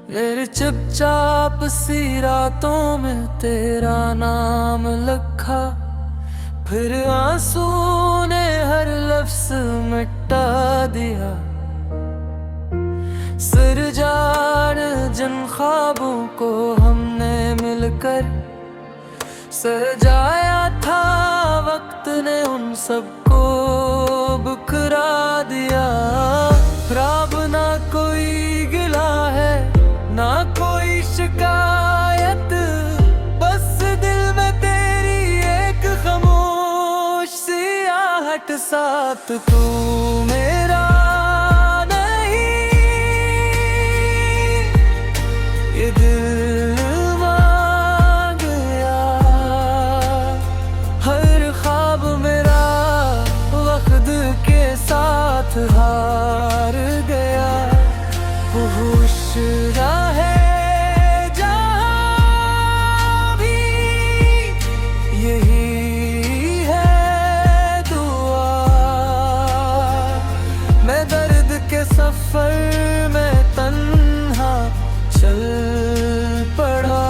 मेरे चुपचाप सी रातों में तेरा नाम लिखा, फिर आंसू ने हर लफ्ज मिटा दिया। सिर जान जिन ख्वाबों को हमने मिलकर सजाया था, वक्त ने उन सबको बुकरा दिया। राब ना कोई गिला है ना कोई शिकायत, बस दिल में तेरी एक खामोश सी आहट। साथ तू मेरा नहीं, ये दिल मांग गया। हर ख्वाब मेरा वक्त के साथ हार गया। होश रहे जहाँ भी, यही है दुआ। मैं दर्द के सफर में तन्हा चल पड़ा।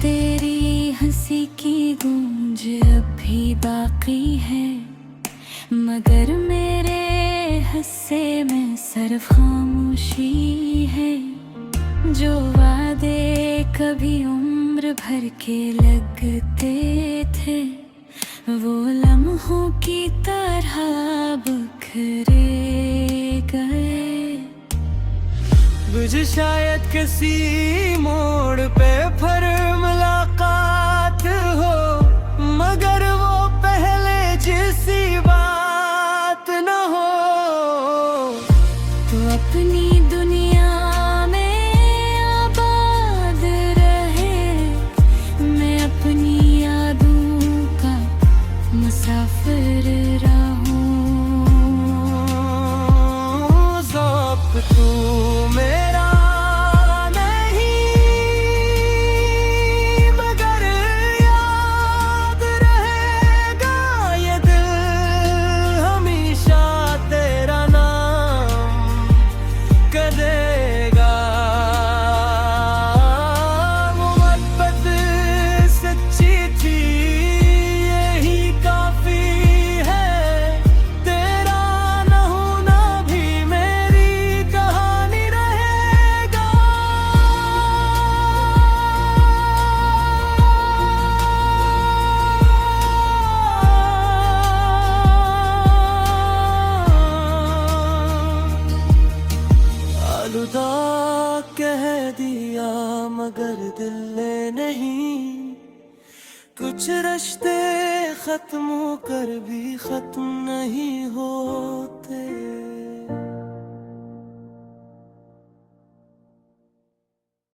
तेरी हंसी की गूंज अब भी बाकी है, मगर मेरे हंसे में सिर्फ खामोशी है। जो वादे कभी उम्र भर के लगते थे, वो लम्हों की तरह बिखरे गए। मुझे शायद किसी मोड़ पे फिर मुलाकात हो, मगर वो पहले जैसी बात न हो। तो अपनी दुनिया में आबाद रहे, मैं अपनी यादों का मुसाफिर रहूं। ज़ौक़ तू मेरा नहीं, मगर याद रहेगा ये दिल हमेशा तेरा नाम करेगा। मोहब्बत सच्ची थी, यही काफी है। तेरा न होना भी मेरी कहानी रहेगा। आलुदा कह दिया मगर दिल ने नहीं, कुछ रिश्ते खत्म कर भी खत्म नहीं होते।